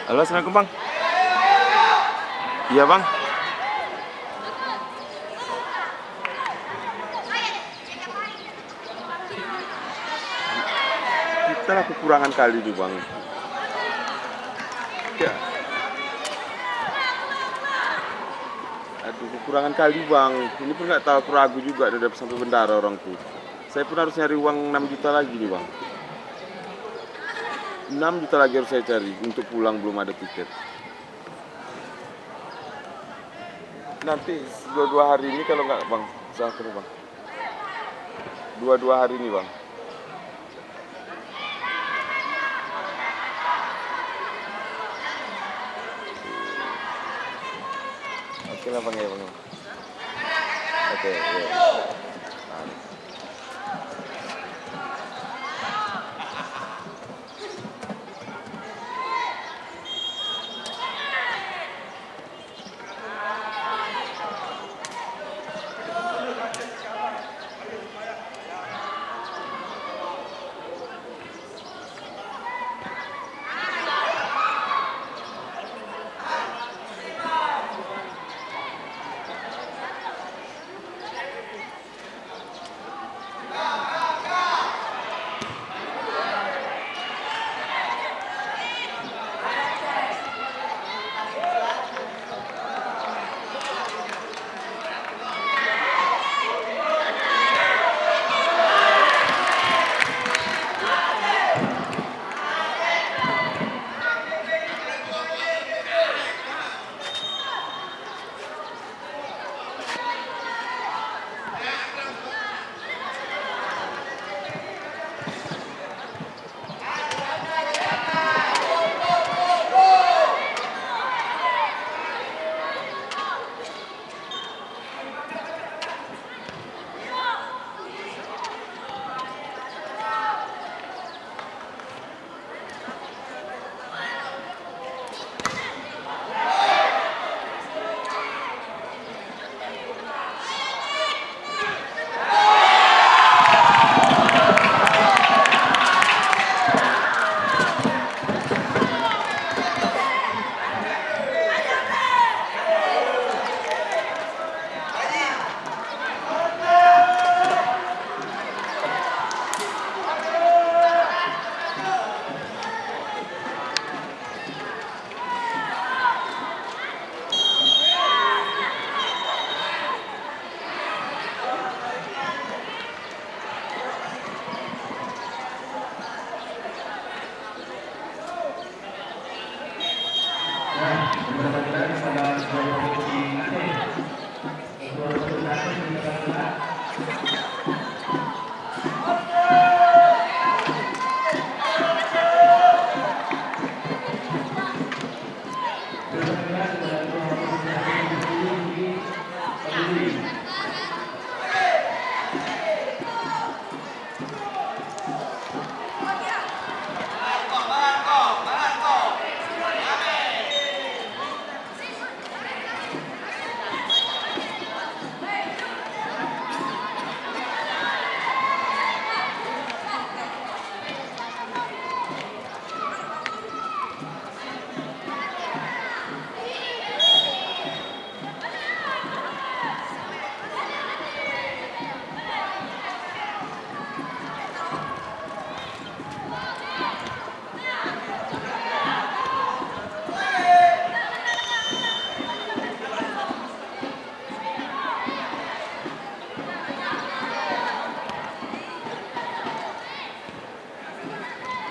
Halo, Assalamualaikum Bang. Iya Bang. Kita lah kekurangan kali nih Bang. Ya, aduh kekurangan kali Bang. Ini pun nggak tahu, aku ragu juga udah sampai bendara orang tuh. Saya pun harus nyari uang 6 juta lagi nih Bang. 6 juta lagi harus saya cari untuk pulang, belum ada tiket. Nanti dua hari ini kalau nggak Bang, saya akan Bang. Dua hari ini Bang. Oke lah Bang ya Bang. Oke.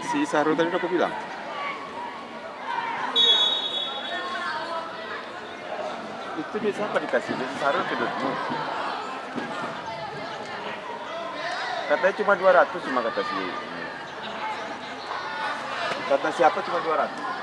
Si Sahrul tadi udah aku bilang. Itu dia siapa dikasih? Dia si Sahrul ke Dutmu. Katanya cuma 200 cuma kata si. Kata siapa cuma 200.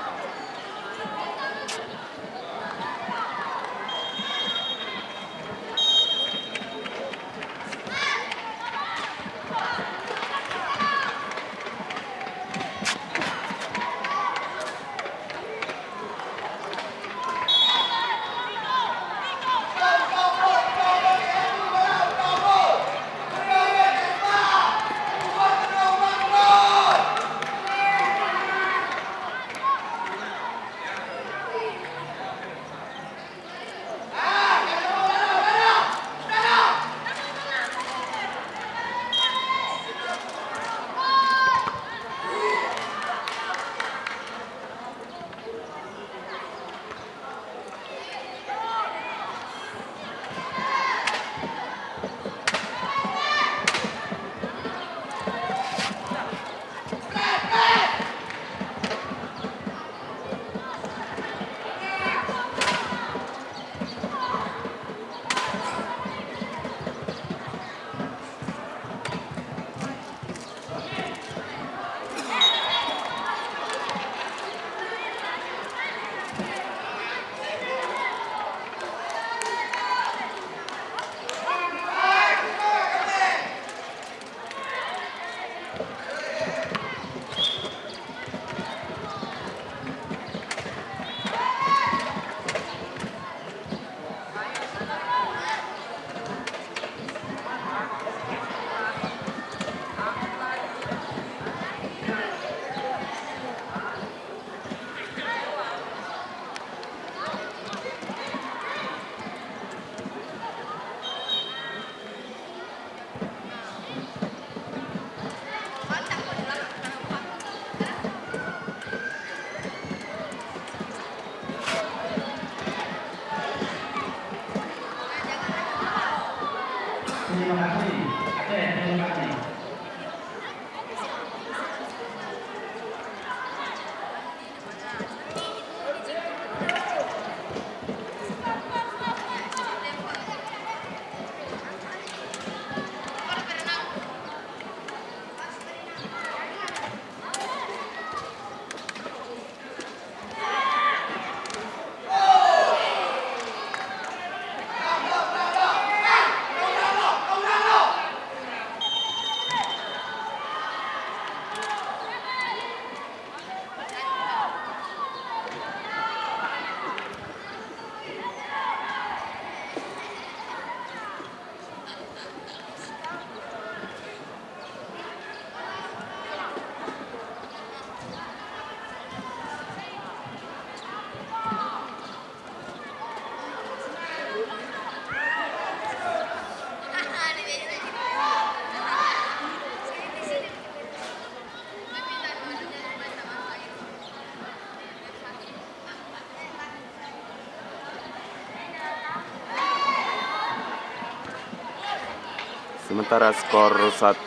Sementara skor 1-0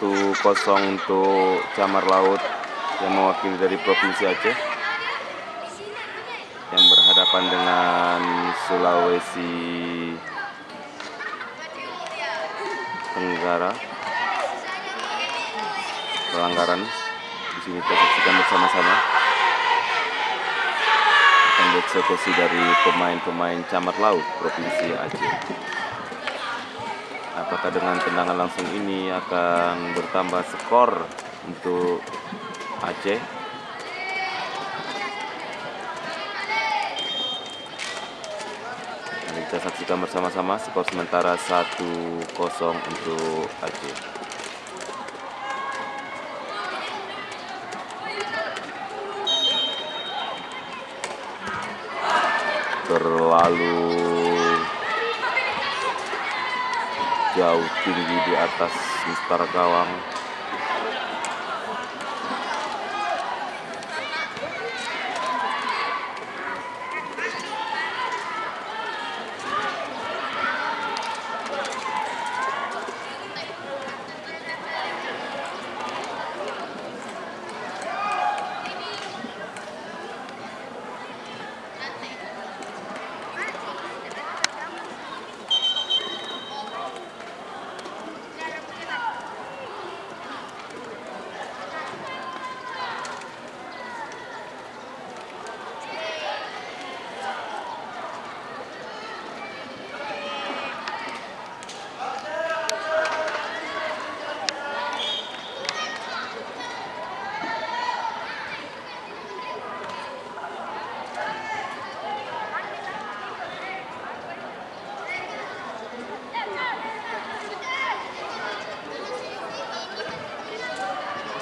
untuk Camar Laut yang mewakili dari Provinsi Aceh yang berhadapan dengan Sulawesi Tenggara. Pelanggaran di sini kita saksikan bersama-sama akan dieksekusi dari pemain-pemain Camar Laut Provinsi Aceh. Apakah dengan tendangan langsung ini akan bertambah skor untuk Aceh? Mari kita saksikan bersama-sama skor sementara 1-0 untuk Aceh. Terlalu jauh tinggi di atas mistara gawang.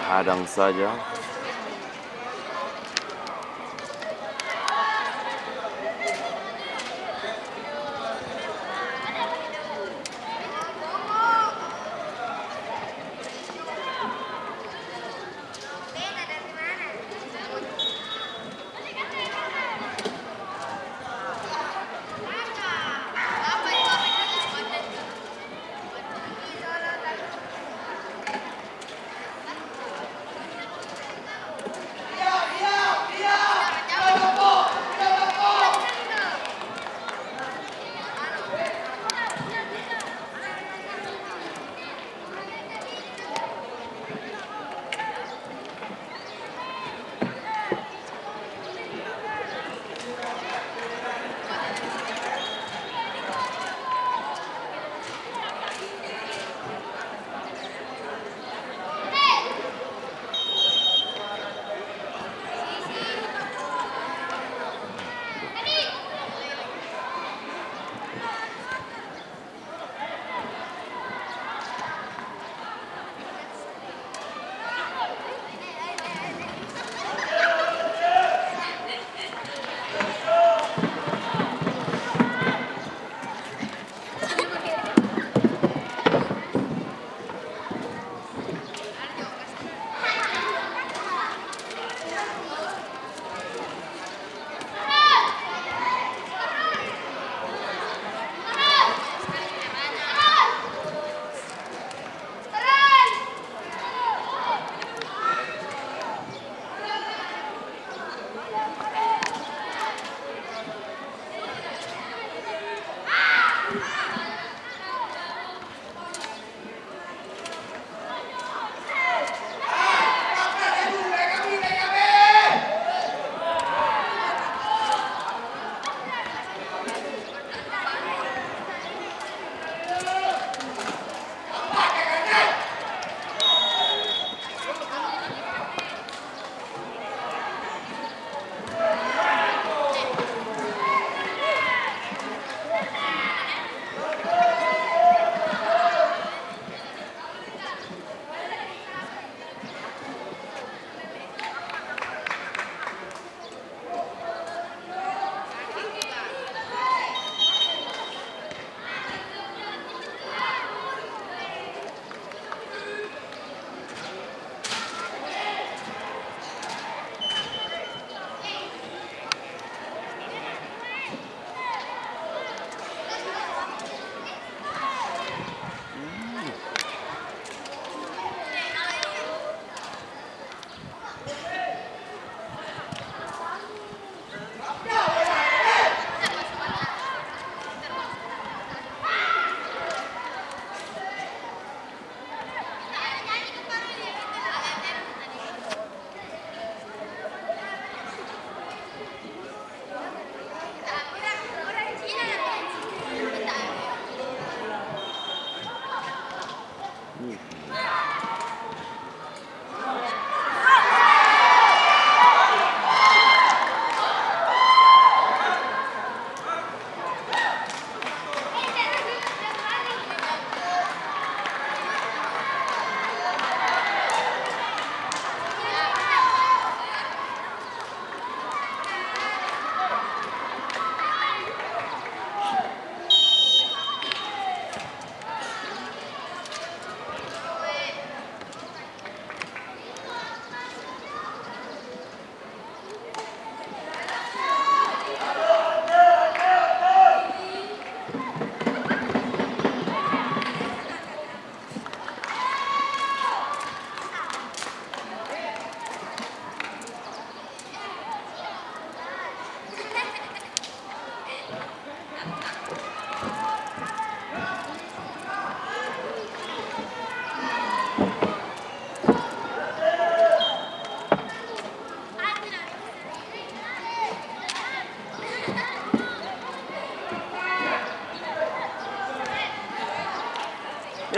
Hadang saja.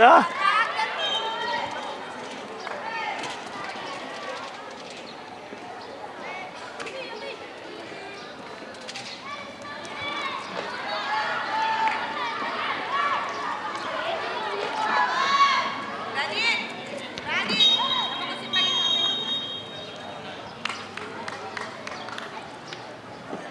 Ya.